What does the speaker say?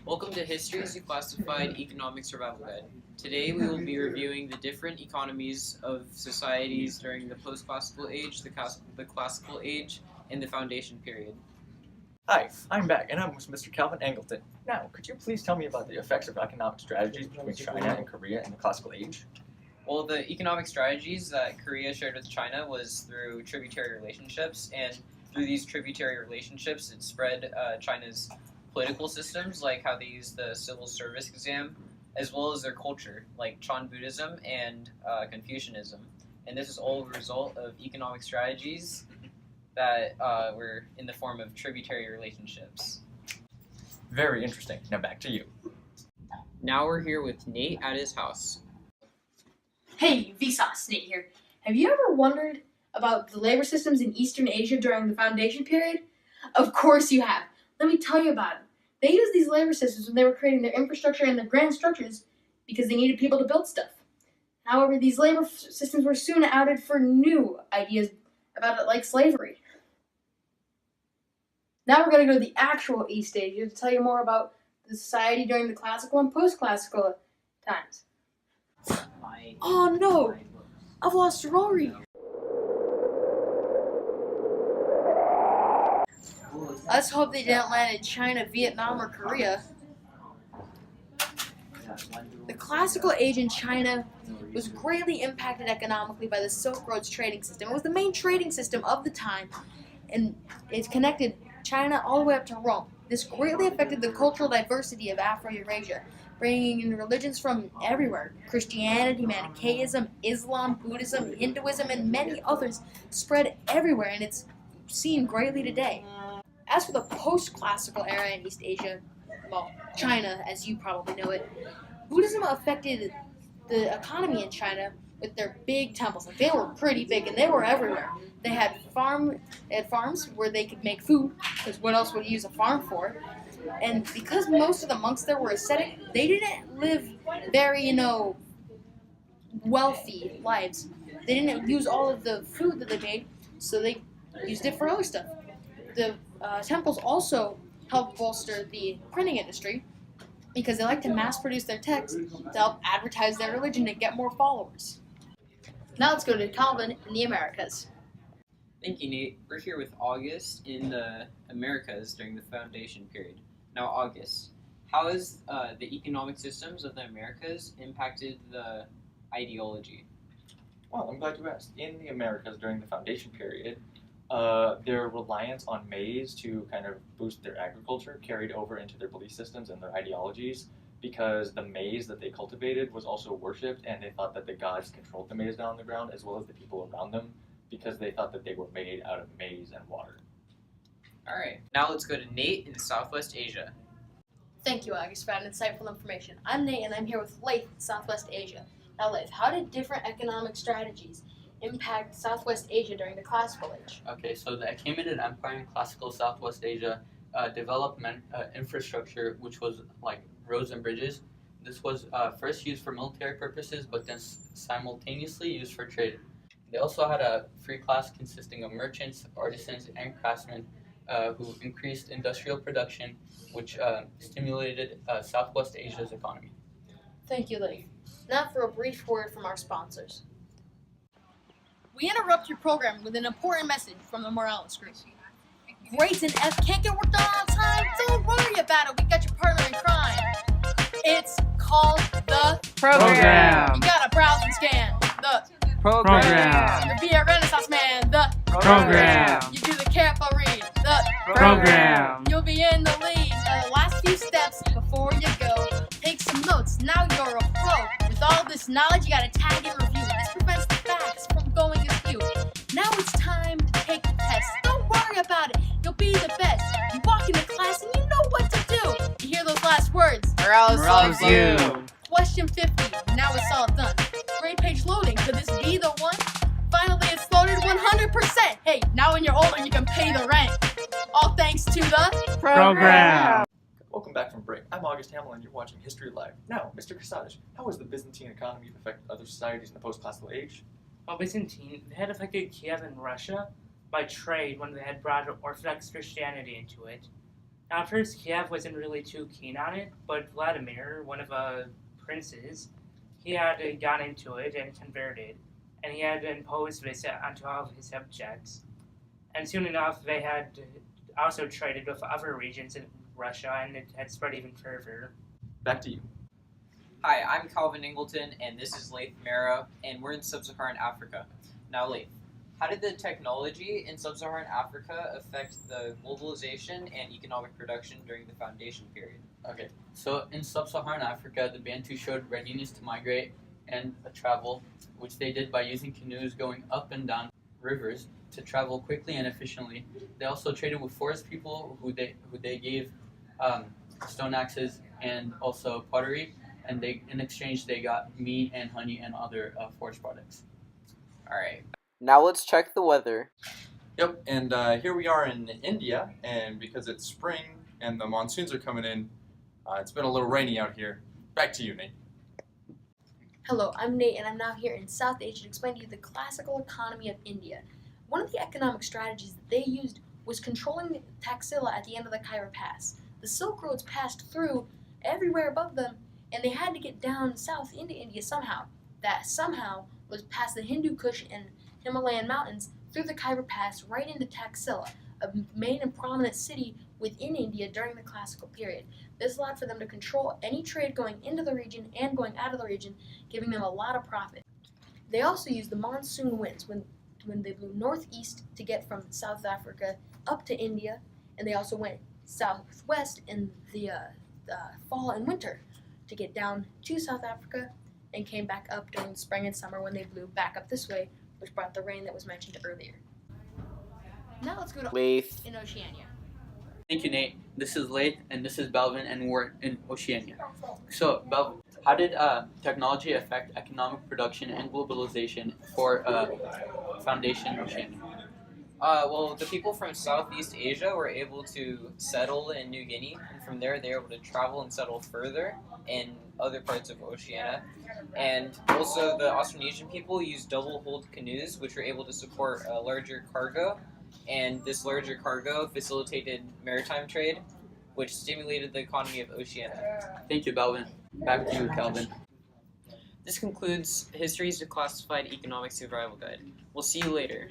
Welcome to History's Declassified Economic Survival Guide. Today we will be reviewing the different economies of societies during the post-classical age, the classical age, and the foundation period. Hi, I'm back, and I'm Mr. Calvin Angleton. Now, could you please tell me about the effects of economic strategies between China and Korea in the classical age? Well, the economic strategies that Korea shared with China was through tributary relationships, and through these tributary relationships it spread China's political systems, like how they use the civil service exam, as well as their culture, like Chan Buddhism and Confucianism. And this is all a result of economic strategies that were in the form of tributary relationships. Very interesting. Now back to you. Now we're here with Nate at his house. Hey, Vsauce, Nate here. Have you ever wondered about the labor systems in Eastern Asia during the foundation period? Of course you have. Let me tell you about it. They used these labor systems when they were creating their infrastructure and their grand structures because they needed people to build stuff. However, these labor systems were soon outed for new ideas about it, like slavery. Now we're going to go to the actual East Asia to tell you more about the society during the classical and post-classical times. Oh no! I've lost Rory! Let's hope they didn't land in China, Vietnam, or Korea. The classical age in China was greatly impacted economically by the Silk Road's trading system. It was the main trading system of the time, and it connected China all the way up to Rome. This greatly affected the cultural diversity of Afro-Eurasia, bringing in religions from everywhere. Christianity, Manichaeism, Islam, Buddhism, Hinduism, and many others spread everywhere, and it's seen greatly today. As for the post-classical era in East Asia, well, China, as you probably know it, Buddhism affected the economy in China with their big temples. Like, they were pretty big, and they were everywhere. They had farms where they could make food, because what else would you use a farm for? And because most of the monks there were ascetic, they didn't live very, wealthy lives. They didn't use all of the food that they made, so they used it for other stuff. The temples also helped bolster the printing industry because they like to mass produce their texts to help advertise their religion and get more followers. Now let's go to Calvin in the Americas. Thank you, Nate. We're here with August in the Americas during the foundation period. Now, August, how has the economic systems of the Americas impacted the ideology? Well, I'm glad you asked. In the Americas during the foundation period, their reliance on maize to kind of boost their agriculture carried over into their belief systems and their ideologies, because the maize that they cultivated was also worshipped, and they thought that the gods controlled the maize down on the ground as well as the people around them, because they thought that they were made out of maize and water. All right, now let's go to Nate in Southwest Asia. Thank you, August, for that insightful information. I'm Nate, and I'm here with Leif in Southwest Asia. Now, Leif, how did different economic strategies impact Southwest Asia during the classical age? Okay, so the Achaemenid Empire in classical Southwest Asia developed infrastructure, which was like roads and bridges. This was first used for military purposes, but then simultaneously used for trade. They also had a free class consisting of merchants, artisans, and craftsmen who increased industrial production, which stimulated Southwest Asia's economy. Thank you, Leif. Now for a brief word from our sponsors. We interrupt your program with an important message from the Morales Group. Grades in F can't get work done on time? Don't worry about it. We got your partner in crime. It's called the Program. You gotta browse and scan the Program. You be a Renaissance man. The Program. You do the careful read. The Program. You'll be in the lead. The last few steps before you go. Take some notes. Now you're a pro. With all this knowledge, you gotta tag and review. This prevents the facts from going askew. Now it's time to take the test. Don't worry about it. You'll be the best. You walk into class and you know what to do. You hear those last words. Morales loves you. Question 50. Now it's all done. Grade page loading. Could this be the one? Finally, it's loaded 100%. Hey, now when you're older, you can pay the rent. All thanks to the Program. Welcome back from break. I'm August Hamill, and you're watching History Live. Now, Mr. Kasadish, how has the Byzantine economy affected other societies in the post-classical age? Well, Byzantine, they had affected Kiev and Russia by trade when they had brought Orthodox Christianity into it. Now, at first, Kiev wasn't really too keen on it, but Vladimir, one of the princes, he had got into it and converted, and he had imposed this onto all of his subjects. And soon enough, they had also traded with other regions in Russia, and it had spread even further. Back to you. Hi, I'm Calvin Ingleton, and this is Leith Mara, and we're in Sub-Saharan Africa. Now, Leith, how did the technology in Sub-Saharan Africa affect the globalization and economic production during the foundation period? Okay, so in sub-Saharan Africa, the Bantu showed readiness to migrate and travel, which they did by using canoes going up and down rivers to travel quickly and efficiently. They also traded with forest people who they gave stone axes and also pottery, and in exchange they got meat and honey and other forest products. All right. Now let's check the weather. Yep, and here we are in India, and because it's spring and the monsoons are coming in, it's been a little rainy out here. Back to you, Nate. Hello, I'm Nate, and I'm now here in South Asia to explain to you the classical economy of India. One of the economic strategies that they used was controlling the Taxila at the end of the Khyber Pass. The Silk Roads passed through everywhere above them, and they had to get down south into India somehow. That somehow was past the Hindu Kush and Himalayan mountains through the Khyber Pass right into Taxila, a main and prominent city within India during the classical period. This allowed for them to control any trade going into the region and going out of the region, giving them a lot of profit. They also used the monsoon winds when they blew northeast to get from South Africa up to India, and they also went southwest in the fall and winter to get down to South Africa, and came back up during spring and summer when they blew back up this way, which brought the rain that was mentioned earlier. Now let's go to Leith. in Oceania. Thank you, Nate. This is Leith, and this is Belvin, and we're in Oceania. So, Belvin, how did technology affect economic production and globalization for Foundation Oceania? Well, the people from Southeast Asia were able to settle in New Guinea, and from there they were able to travel and settle further in other parts of Oceania. And also the Austronesian people used double-hulled canoes, which were able to support a larger cargo, and this larger cargo facilitated maritime trade, which stimulated the economy of Oceania. Thank you, Belvin. Back to you, Calvin. This concludes History's Declassified Economic Survival Guide. We'll see you later.